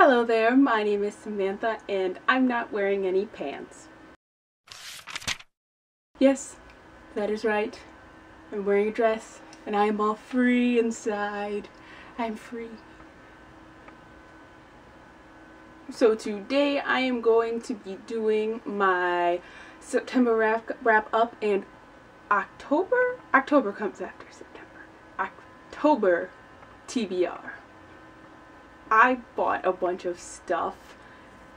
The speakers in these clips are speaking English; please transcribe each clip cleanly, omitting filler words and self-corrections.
Hello there, my name is Samantha and I'm not wearing any pants. Yes, that is right. I'm wearing a dress and I am all free inside. I'm free. So today I am going to be doing my September wrap up, and October comes after September. October TBR. I bought a bunch of stuff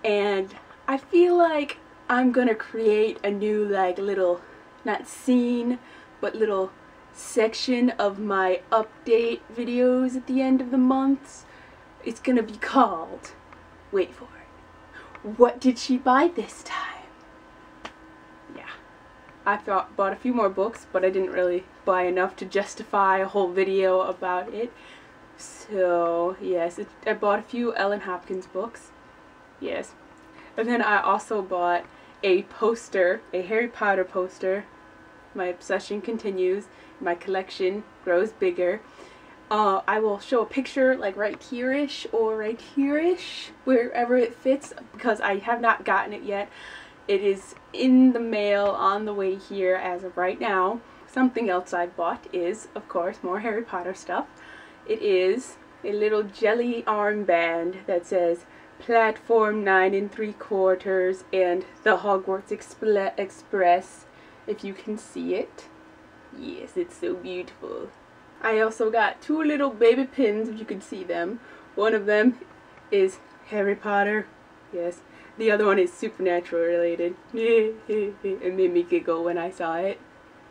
and I feel like I'm gonna create a new little, not scene, but little section of my update videos at the end of the month. It's gonna be called, wait for it, What Did She Buy This Time? Yeah, I bought a few more books, but I didn't really buy enough to justify a whole video about it. So yes, I bought a few Ellen Hopkins books, yes, and then I also bought a poster, a Harry Potter poster. My obsession continues, my collection grows bigger. I will show a picture like right here-ish or right here-ish, wherever it fits, because I have not gotten it yet. It is in the mail on the way here as of right now. Something else I bought is, of course, more Harry Potter stuff. It is a little jelly armband that says Platform 9 3/4 and the Hogwarts Express, if you can see it. Yes, it's so beautiful. I also got two little baby pins, if you can see them. One of them is Harry Potter, yes. The other one is supernatural related. It made me giggle when I saw it.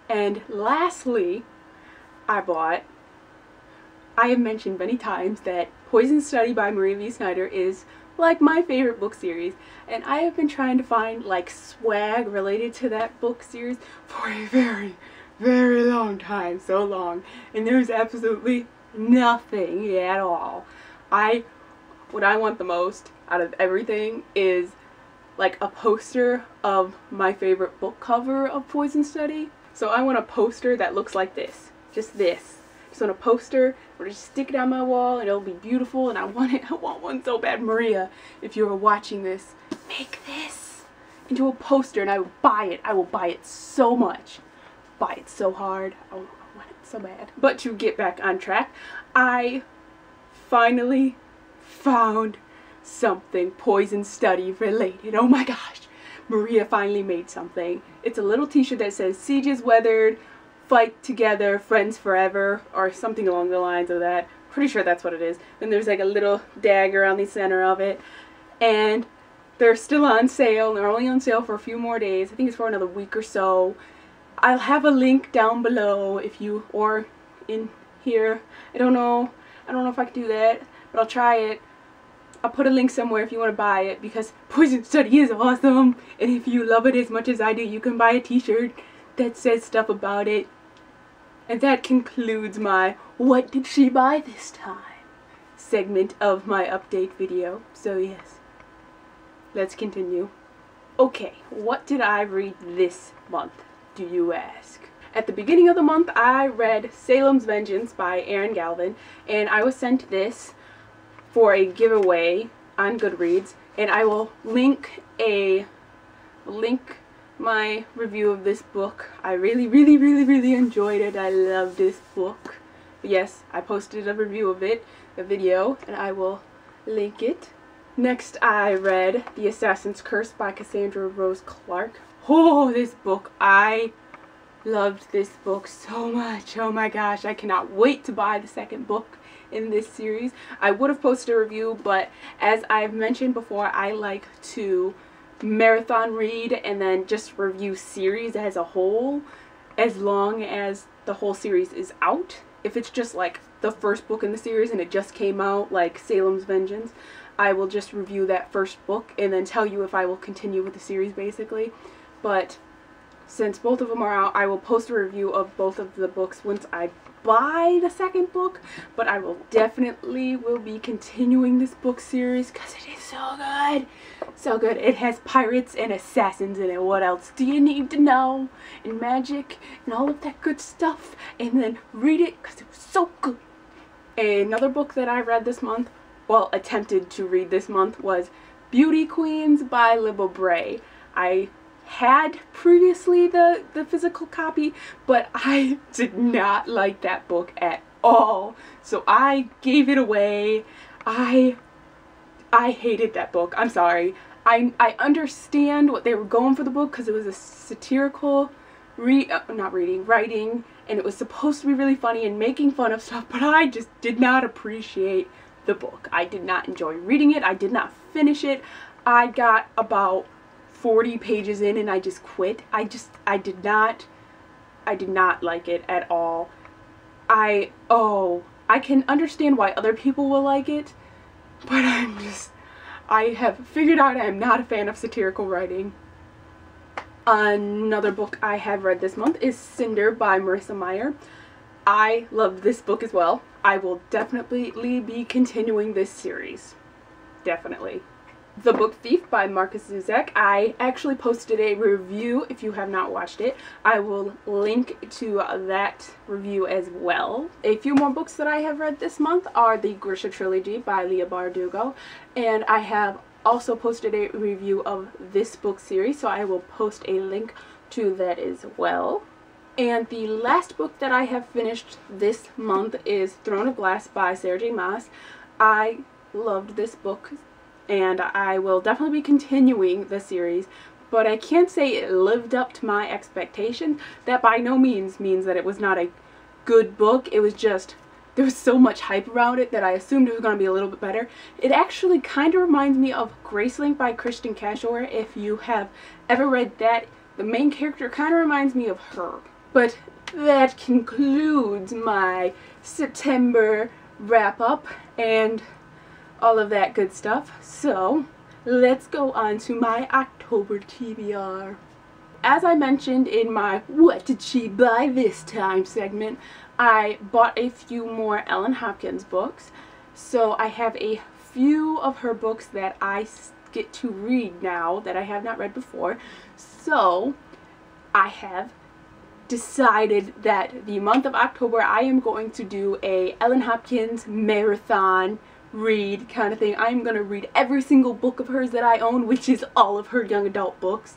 And lastly, I have mentioned many times that Poison Study by Maria V. Snyder is like my favorite book series, and I have been trying to find like swag related to that book series for a very, very long time, so long, and there's absolutely nothing at all. What I want the most out of everything is like a poster of my favorite book cover of Poison Study. So I want a poster that looks like this, just this. Just on a poster, or just stick it on my wall and it'll be beautiful, and I want one so bad. Maria, if you are watching this, make this into a poster and I will buy it. I will buy it so much. Buy it so hard. I want it so bad. But to get back on track, I finally found something Poison Study related. Oh my gosh. Maria finally made something. It's a little t-shirt that says "Siege is weathered, fight together, friends forever," or something along the lines of that. Pretty sure that's what it is. And there's like a little dagger on the center of it. And they're still on sale. They're only on sale for a few more days. I think it's for another week or so. I'll have a link down below or in here. I don't know if I can do that, but I'll try it. I'll put a link somewhere if you want to buy it, because Poison Study is awesome. And if you love it as much as I do, you can buy a t-shirt that says stuff about it. And that concludes my What Did She Buy This Time segment of my update video. So yes, let's continue. Okay, what did I read this month, do you ask? At the beginning of the month, I read Salem's Vengeance by Erin Galvin, and I was sent this for a giveaway on Goodreads, and I will link my review of this book. I really enjoyed it. I love this book. Yes, I posted a review of it, a video, and I will link it. Next, I read The Assassin's Curse by Cassandra Rose Clark. Oh, this book, I loved this book so much. Oh my gosh, I cannot wait to buy the second book in this series. I would have posted a review, but as I've mentioned before, I like to marathon read and then just review series as a whole, as long as the whole series is out. If it's just like the first book in the series and it just came out, like Salem's Vengeance, I will just review that first book and then tell you if I will continue with the series, basically. But since both of them are out, I will post a review of both of the books once I buy the second book. But I will definitely be continuing this book series because it is so good. So good. It has pirates and assassins in it. What else do you need to know? And magic and all of that good stuff. And then read it because it was so good. Another book that I read this month, well, attempted to read this month was Beauty Queens by Libba Bray. I had previously the physical copy, but I did not like that book at all, so I gave it away. I hated that book. I'm sorry. I understand what they were going for the book because it was a satirical writing, and it was supposed to be really funny and making fun of stuff, but I just did not appreciate the book. I did not enjoy reading it. I did not finish it. I got about 40 pages in and I just quit. I did not like it at all. I can understand why other people will like it, but I have figured out I am not a fan of satirical writing. Another book I have read this month is Cinder by Marissa Meyer. I love this book as well. I will definitely be continuing this series. Definitely. The Book Thief by Marcus Zuzek. I actually posted a review if you have not watched it. I will link to that review as well. A few more books that I have read this month are the Grisha Trilogy by Leah Bardugo, and I have also posted a review of this book series, so I will post a link to that as well. And the last book that I have finished this month is Throne of Glass by Sarah J. Maas. I loved this book, and I will definitely be continuing the series, but I can't say it lived up to my expectations. That by no means means that it was not a good book. It was just, there was so much hype around it that I assumed it was going to be a little bit better. It actually kind of reminds me of Gracelink by Kristen Cashore. If you have ever read that, the main character kind of reminds me of her. But that concludes my September wrap-up and all of that good stuff. So let's go on to my October TBR. As I mentioned in my What Did She Buy This Time segment, I bought a few more Ellen Hopkins books. So I have a few of her books that I get to read now that I have not read before. So I have decided that the month of October I am going to do a Ellen Hopkins marathon read kind of thing. I'm going to read every single book of hers that I own, which is all of her young adult books.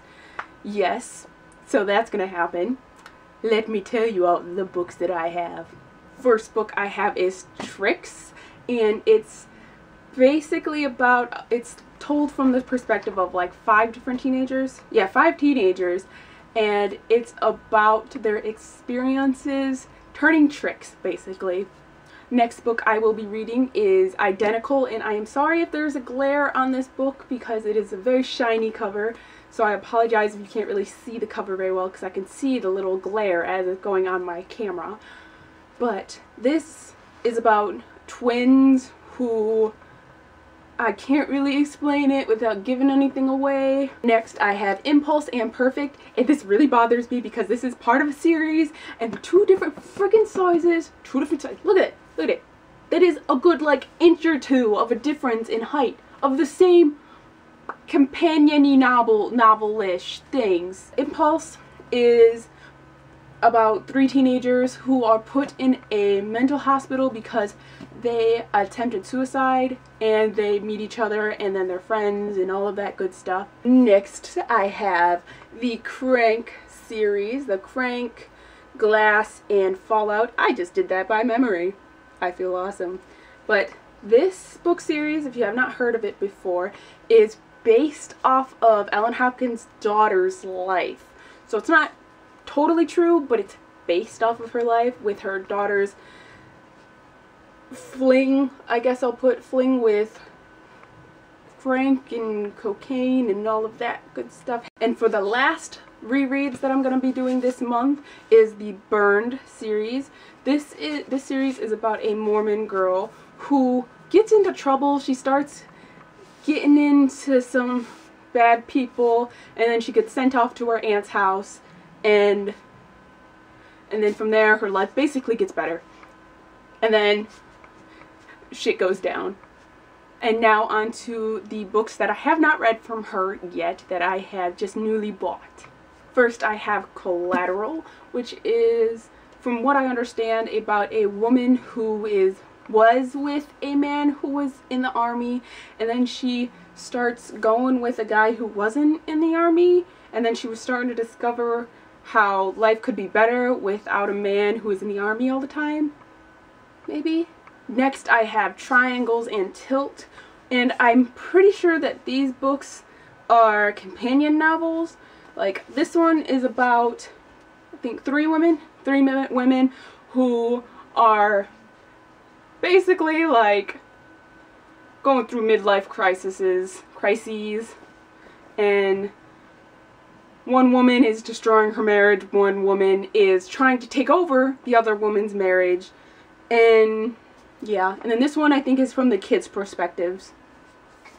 Yes, so that's going to happen. Let me tell you all the books that I have. First book I have is Tricks, and it's basically about, it's told from the perspective of like 5 different teenagers. Yeah, 5 teenagers, and it's about their experiences turning tricks, basically. Next book I will be reading is Identical, and I am sorry if there's a glare on this book because it is a very shiny cover, so I apologize if you can't really see the cover very well because I can see the little glare as it's going on my camera. But this is about twins who, I can't really explain it without giving anything away. Next I have Impulse and Perfect, and this really bothers me because this is part of a series and 2 different friggin' sizes. 2 different sizes. Look at it. Look at it. That is a good like inch or 2 of a difference in height of the same companion-y novel-ish things. Impulse is about 3 teenagers who are put in a mental hospital because they attempted suicide, and they meet each other and then they're friends and all of that good stuff. Next I have the Crank series, the Crank, Glass, and Fallout. I just did that by memory. I feel awesome. But this book series, if you have not heard of it before, is based off of Ellen Hopkins' daughter's life. So it's not totally true, but it's based off of her life with her daughter's fling, I guess I'll put fling with Frank and cocaine and all of that good stuff. And for the last rereads that I'm going to be doing this month is the Burned series. This series is about a Mormon girl who gets into trouble. She starts getting into some bad people, and then she gets sent off to her aunt's house, and then from there her life basically gets better, and then shit goes down. And now on to the books that I have not read from her yet that I have just newly bought. First I have Collateral, which is, from what I understand, about a woman who is was with a man who was in the army, and then she starts going with a guy who wasn't in the army, and then she was starting to discover how life could be better without a man who was in the army all the time, maybe. Next I have Triangles and Tilt, and I'm pretty sure that these books are companion novels. Like, this one is about, I think, three women who are basically like going through midlife crises, and one woman is destroying her marriage, one woman is trying to take over the other woman's marriage, and yeah. And then this one I think is from the kids' perspectives,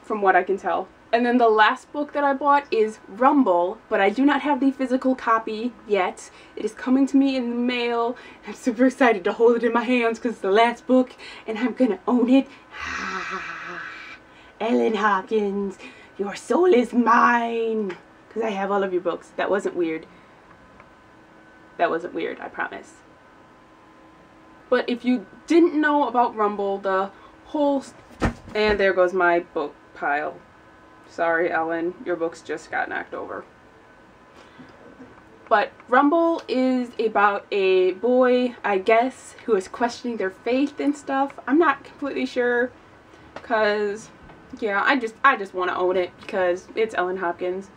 from what I can tell. And then the last book that I bought is Rumble, but I do not have the physical copy yet. It is coming to me in the mail. I'm super excited to hold it in my hands because it's the last book and I'm gonna own it. Ellen Hopkins, your soul is mine. Because I have all of your books. That wasn't weird. That wasn't weird, I promise. But if you didn't know about Rumble, the whole... And there goes my book pile. Sorry, Ellen, your books just got knocked over. But Rumble is about a boy, I guess, who is questioning their faith and stuff. I'm not completely sure, because, yeah, I just want to own it because it's Ellen Hopkins.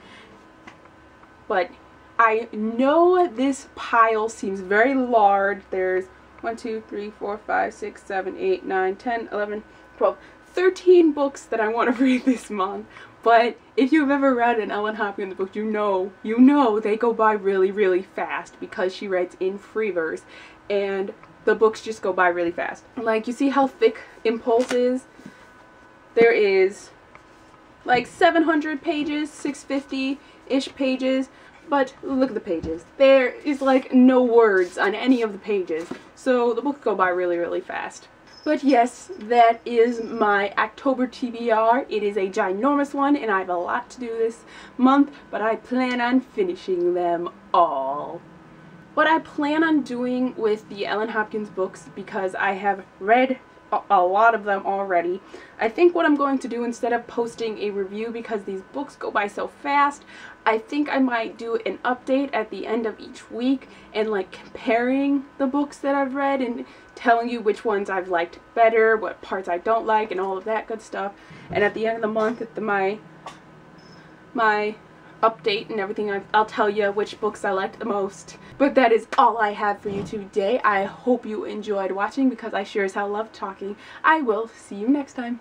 But I know this pile seems very large. There's 1, 2, 3, 4, 5, 6, 7, 8, 9, 10, 11, 12, 13 books that I want to read this month. But if you've ever read an Ellen Hopkins book, you know they go by really, really fast because she writes in free verse and the books just go by really fast. Like, you see how thick Impulse is? There is like 700 pages, 650-ish pages, but look at the pages. There is like no words on any of the pages, so the books go by really, really fast. But yes, that is my October TBR. It is a ginormous one, and I have a lot to do this month, but I plan on finishing them all. What I plan on doing with the Ellen Hopkins books, because I have read a lot of them already, I think what I'm going to do, instead of posting a review because these books go by so fast, I think I might do an update at the end of each week and like comparing the books that I've read and telling you which ones I've liked better, what parts I don't like, and all of that good stuff. And at the end of the month, at my update and everything, I'll tell you which books I liked the most. But that is all I have for you today. I hope you enjoyed watching because I sure as hell love talking. I will see you next time.